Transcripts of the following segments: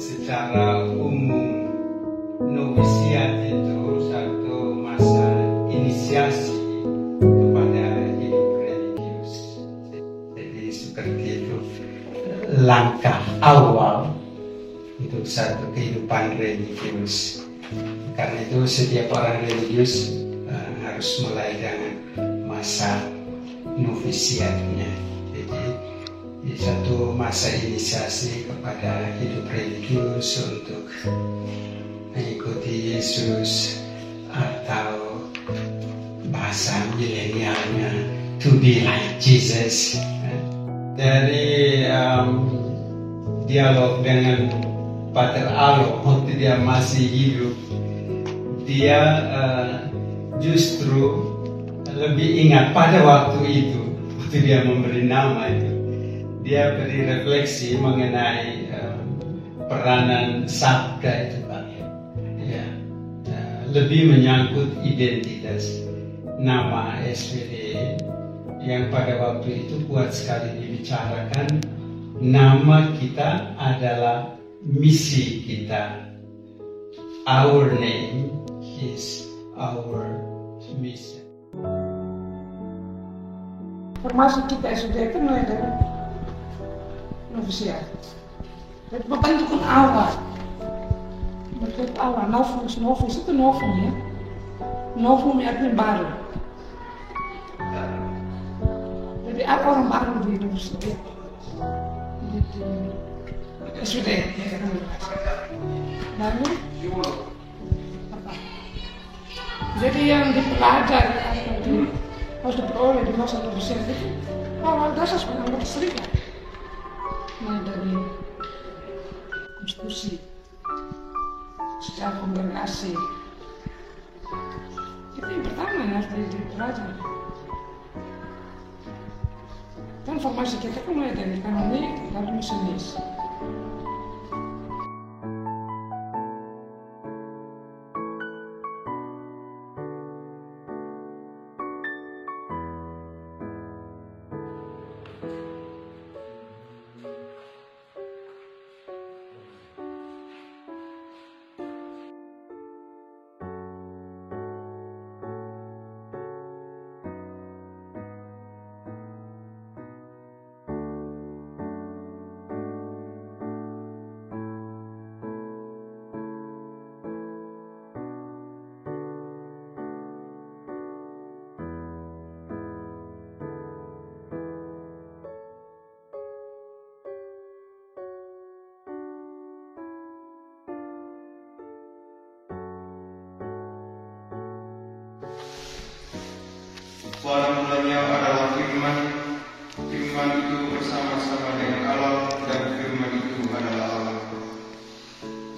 Secara umum, novisiat itu satu masa inisiasi kepada hidup religius. Jadi seperti itu langkah awal untuk satu kehidupan religius. Karena itu setiap orang religius harus mulai dengan masa novisiatnya. Jadi di satu masa inisiasi kepada hidup religius untuk mengikuti Yesus, atau bahasa milenialnya to be like Jesus. Dari dialog dengan Pater Alo waktu dia masih hidup, dia justru lebih ingat pada waktu itu, waktu dia memberi nama itu, dia beri refleksi mengenai peranan sabda itu, Pak. Ya, lebih menyangkut identitas. Nama SPD yang pada waktu itu kuat sekali dibicarakan, nama kita adalah misi kita. Our name is our mission. Formasi kita sudah itu mulai dari novisiat. Jadi pembentukan awal. Bentuk awal, novus itu novum ya. Novum artinya baru. Jadi apa orang baru di novisiat? Sudah ya. Lalu apa? Jadi yang dipelajari atau harus diperoleh di masa novisiat itu awal dasar sebenarnya serikat. Mulai dari konstitusi, secara kongregasi, itu yang pertama yang harus dipelajari. Kan formasi kita kan mulai dari kanonik lalu misionis. Pada mulanya adalah firman, firman itu bersama-sama dengan Allah, dan firman itu adalah Allah.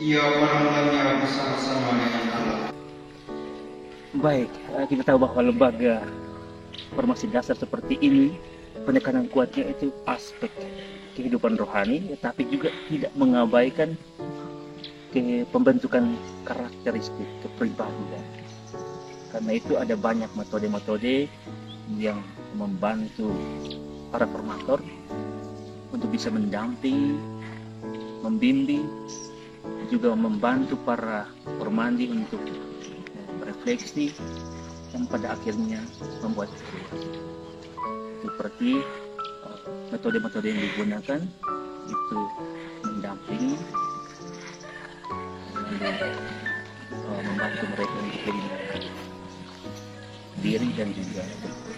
Ia pada mulanya bersama-sama dengan Allah. Baik, kita tahu bahwa lembaga formasi dasar seperti ini, penekanan kuatnya itu aspek kehidupan rohani, tetapi juga tidak mengabaikan pembentukan karakteristik kepribadian. Karena itu ada banyak metode-metode yang membantu para formator untuk bisa mendampingi, membimbing, juga membantu para formandi untuk berefleksi dan pada akhirnya membuat seperti metode-metode yang digunakan itu mendampingi, membantu mereka untuk diri dan juga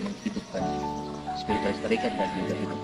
menghidupkan spiritualitas mereka dan juga hidup.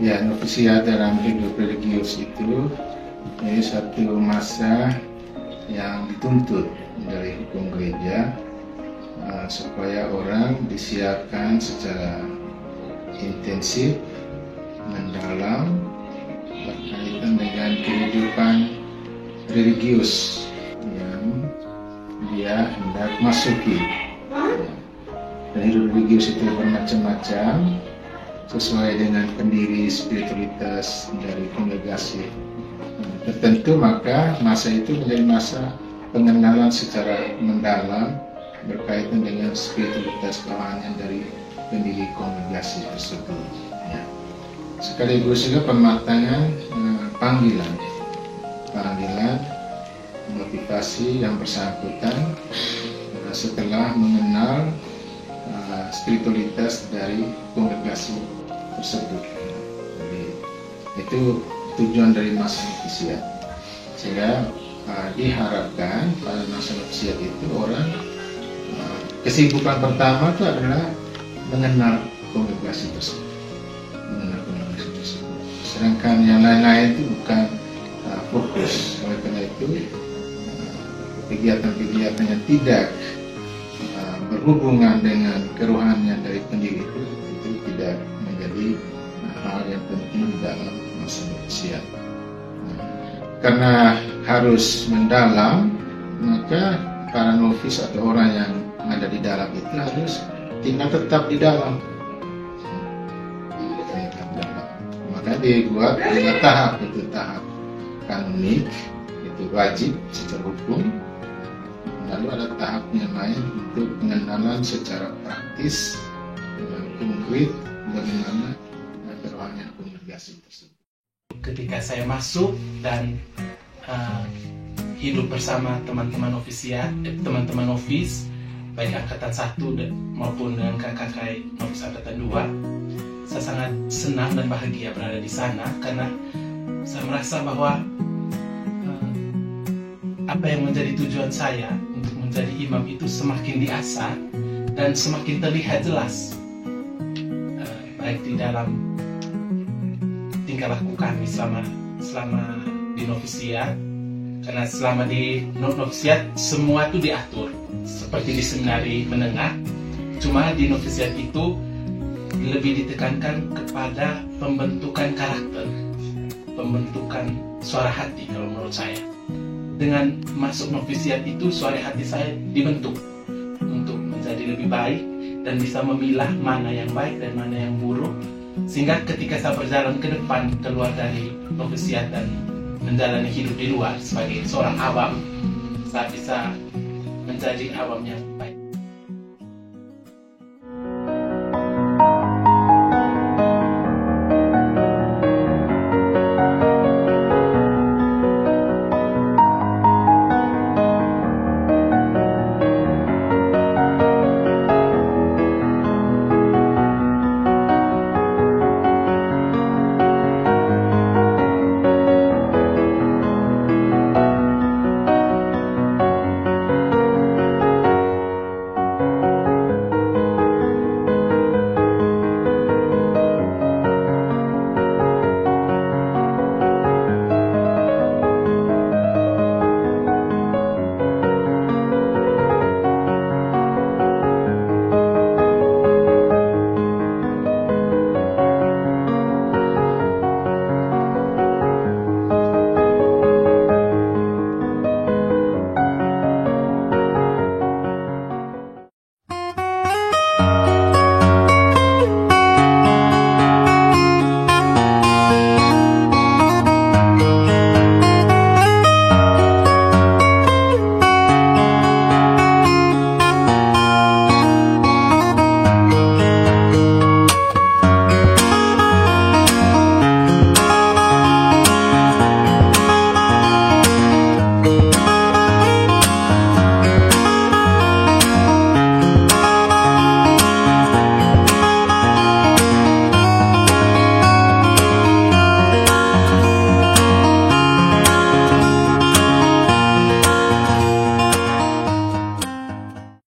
Ya, novisiat dalam hidup religius itu satu masa yang dituntut dari hukum gereja supaya orang disiapkan secara intensif, mendalam berkaitan dengan kehidupan religius yang dia hendak masuki. Dan hidup religius itu bermacam-macam sesuai dengan pendiri spiritualitas dari kongregasi tertentu, maka masa itu menjadi masa pengenalan secara mendalam berkaitan dengan spiritualitas kerohanian dari pendiri kongregasi tersebut. Ya. Sekaligus juga pematangan panggilan, motivasi yang bersangkutan setelah mengenal spiritualitas dari kongregasi tersebut. Jadi, itu tujuan dari masa novisiat. Sehingga diharapkan pada masa novisiat itu orang kesibukan pertama itu adalah mengenal kongregasi tersebut. Sedangkan yang lain-lain itu bukan fokus. Oleh karena itu kegiatan-kegiatan yang tidak berhubungan dengan kerohanian dari pendiri itu tidak menjadi hal yang penting dalam masa novisiat. Karena harus mendalam, maka para novis atau orang yang ada di dalam itu harus tinggal tetap di dalam. Maka dibuat 5 tahap, itu tahap kanonik, itu wajib secara hukum. Lalu ada tahap yang lain untuk pengenalan secara praktis dengan konkret bagaimana kerohanian kongregasi tersebut. Ketika saya masuk dan hidup bersama teman-teman novisiat, teman-teman novis, baik angkatan 1 maupun dengan kakak novis angkatan 2, saya sangat senang dan bahagia berada di sana karena saya merasa bahwa apa yang menjadi tujuan saya untuk menjadi imam itu semakin diasah dan semakin terlihat jelas, baik di dalam tingkah laku kami selama di novisiat. Karena selama di novisiat semua itu diatur seperti di seminari menengah, cuma di novisiat itu lebih ditekankan kepada pembentukan karakter, pembentukan suara hati. Kalau menurut saya, dengan masuk novisiat itu suara hati saya dibentuk untuk menjadi lebih baik dan bisa memilah mana yang baik dan mana yang buruk, sehingga ketika saya berjalan ke depan keluar dari novisiat dan menjalani hidup di luar sebagai seorang awam, saya bisa menjadi awam yang baik.